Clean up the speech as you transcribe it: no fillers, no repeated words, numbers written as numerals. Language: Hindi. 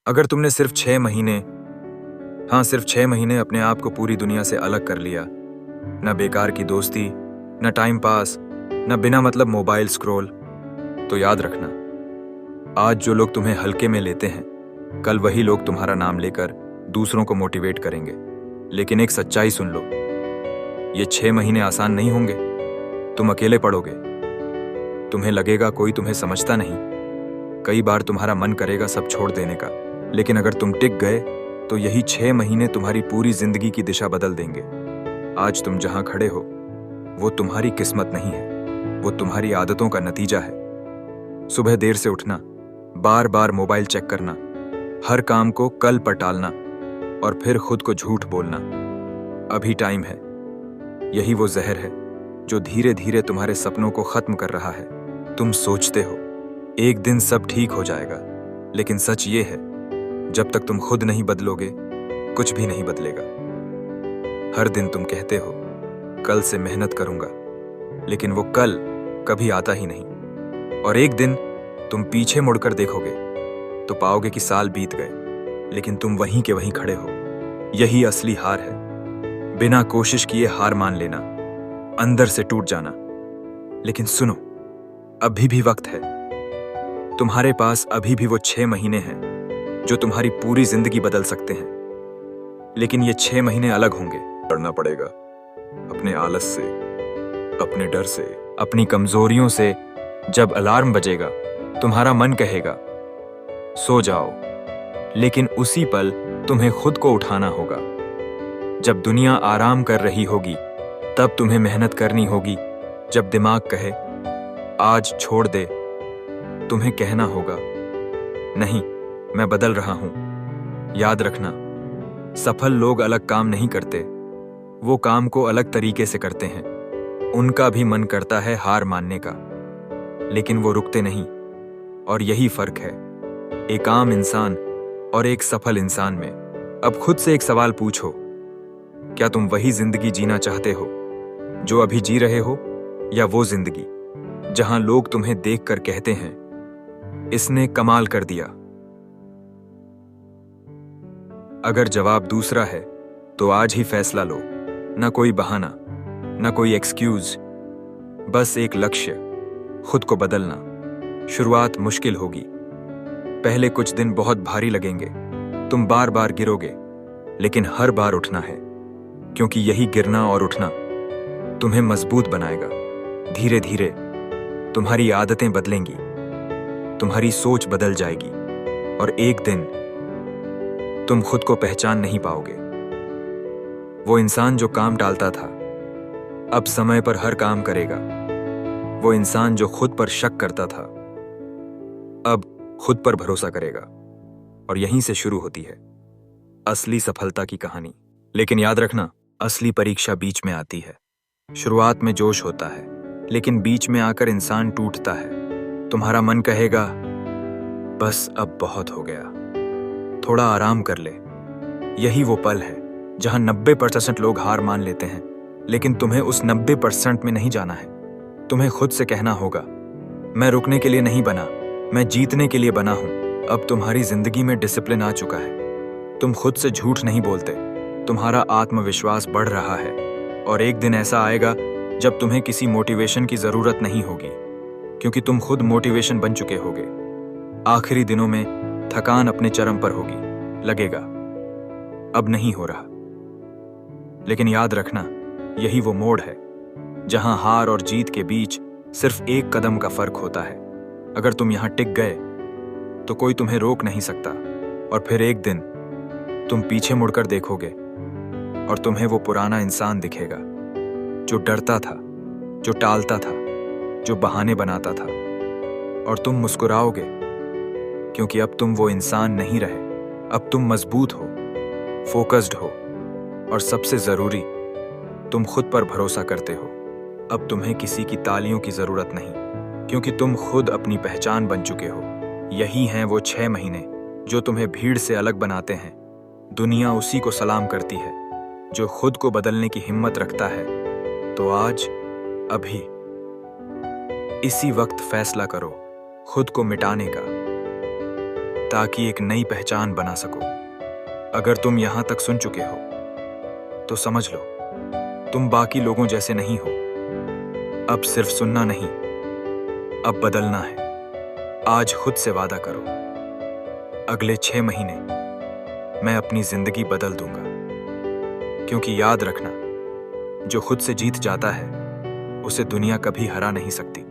अगर तुमने सिर्फ 6 महीने, हाँ सिर्फ 6 महीने अपने आप को पूरी दुनिया से अलग कर लिया, न बेकार की दोस्ती, न टाइम पास, न बिना मतलब मोबाइल स्क्रॉल, तो याद रखना, आज जो लोग तुम्हें हल्के में लेते हैं, कल वही लोग तुम्हारा नाम लेकर दूसरों को मोटिवेट करेंगे। लेकिन एक सच्चाई सुन लो, ये 6 महीने आसान नहीं होंगे। तुम अकेले पड़ोगे, तुम्हें लगेगा कोई तुम्हें समझता नहीं, कई बार तुम्हारा मन करेगा सब छोड़ देने का। लेकिन अगर तुम टिक गए तो यही 6 महीने तुम्हारी पूरी जिंदगी की दिशा बदल देंगे। आज तुम जहां खड़े हो वो तुम्हारी किस्मत नहीं है, वो तुम्हारी आदतों का नतीजा है। सुबह देर से उठना, बार बार मोबाइल चेक करना, हर काम को कल पर टालना और फिर खुद को झूठ बोलना, अभी टाइम है, यही वो जहर है जो धीरे धीरे तुम्हारे सपनों को खत्म कर रहा है। तुम सोचते हो एक दिन सब ठीक हो जाएगा, लेकिन सच ये है, जब तक तुम खुद नहीं बदलोगे कुछ भी नहीं बदलेगा। हर दिन तुम कहते हो कल से मेहनत करूंगा, लेकिन वो कल कभी आता ही नहीं। और एक दिन तुम पीछे मुड़कर देखोगे तो पाओगे कि साल बीत गए, लेकिन तुम वहीं के वहीं खड़े हो। यही असली हार है, बिना कोशिश किए हार मान लेना, अंदर से टूट जाना। लेकिन सुनो, अभी भी वक्त है, तुम्हारे पास अभी भी वो 6 महीने हैं जो तुम्हारी पूरी जिंदगी बदल सकते हैं। लेकिन ये 6 महीने अलग होंगे। लड़ना पड़ेगा अपने आलस से, अपने डर से, अपनी कमजोरियों से। जब अलार्म बजेगा तुम्हारा मन कहेगा सो जाओ, लेकिन उसी पल तुम्हें खुद को उठाना होगा। जब दुनिया आराम कर रही होगी तब तुम्हें मेहनत करनी होगी। जब दिमाग कहे आज छोड़ दे, तुम्हें कहना होगा नहीं, मैं बदल रहा हूं। याद रखना, सफल लोग अलग काम नहीं करते, वो काम को अलग तरीके से करते हैं। उनका भी मन करता है हार मानने का, लेकिन वो रुकते नहीं। और यही फर्क है एक आम इंसान और एक सफल इंसान में। अब खुद से एक सवाल पूछो, क्या तुम वही जिंदगी जीना चाहते हो जो अभी जी रहे हो, या वो जिंदगी जहां लोग तुम्हें देखकर कहते हैं इसने कमाल कर दिया? अगर जवाब दूसरा है तो आज ही फैसला लो। ना कोई बहाना, ना कोई एक्सक्यूज, बस एक लक्ष्य, खुद को बदलना। शुरुआत मुश्किल होगी, पहले कुछ दिन बहुत भारी लगेंगे, तुम बार बार गिरोगे, लेकिन हर बार उठना है, क्योंकि यही गिरना और उठना तुम्हें मजबूत बनाएगा। धीरे धीरे तुम्हारी आदतें बदलेंगी, तुम्हारी सोच बदल जाएगी, और एक दिन तुम खुद को पहचान नहीं पाओगे। वो इंसान जो काम टालता था अब समय पर हर काम करेगा। वो इंसान जो खुद पर शक करता था अब खुद पर भरोसा करेगा। और यहीं से शुरू होती है असली सफलता की कहानी। लेकिन याद रखना, असली परीक्षा बीच में आती है। शुरुआत में जोश होता है, लेकिन बीच में आकर इंसान टूटता है। तुम्हारा मन कहेगा बस अब बहुत हो गया, थोड़ा आराम कर ले। यही वो पल है जहां 90% लोग हार मान लेते हैं, लेकिन तुम्हें उस 90% में नहीं जाना है। तुम्हें खुद से कहना होगा मैं रुकने के लिए नहीं बना, मैं जीतने के लिए बना हूं। अब तुम्हारी जिंदगी में डिसिप्लिन आ चुका है, तुम खुद से झूठ नहीं बोलते, तुम्हारा आत्मविश्वास बढ़ रहा है। और एक दिन ऐसा आएगा जब तुम्हें किसी मोटिवेशन की जरूरत नहीं होगी, क्योंकि तुम खुद मोटिवेशन बन चुके होगे। आखिरी दिनों में थकान अपने चरम पर होगी, लगेगा अब नहीं हो रहा। लेकिन याद रखना, यही वो मोड़ है जहां हार और जीत के बीच सिर्फ एक कदम का फर्क होता है। अगर तुम यहां टिक गए तो कोई तुम्हें रोक नहीं सकता। और फिर एक दिन तुम पीछे मुड़कर देखोगे और तुम्हें वो पुराना इंसान दिखेगा जो डरता था, जो टालता था, जो बहाने बनाता था। और तुम मुस्कुराओगे, क्योंकि अब तुम वो इंसान नहीं रहे। अब तुम मजबूत हो, फोकस्ड हो, और सबसे जरूरी, तुम खुद पर भरोसा करते हो। अब तुम्हें किसी की तालियों की जरूरत नहीं, क्योंकि तुम खुद अपनी पहचान बन चुके हो। यही हैं वो 6 महीने जो तुम्हें भीड़ से अलग बनाते हैं। दुनिया उसी को सलाम करती है जो खुद को बदलने की हिम्मत रखता है। तो आज, अभी, इसी वक्त फैसला करो खुद को मिटाने का, ताकि एक नई पहचान बना सको। अगर तुम यहां तक सुन चुके हो तो समझ लो, तुम बाकी लोगों जैसे नहीं हो। अब सिर्फ सुनना नहीं, अब बदलना है। आज खुद से वादा करो, अगले 6 महीने मैं अपनी जिंदगी बदल दूंगा। क्योंकि याद रखना, जो खुद से जीत जाता है उसे दुनिया कभी हरा नहीं सकती।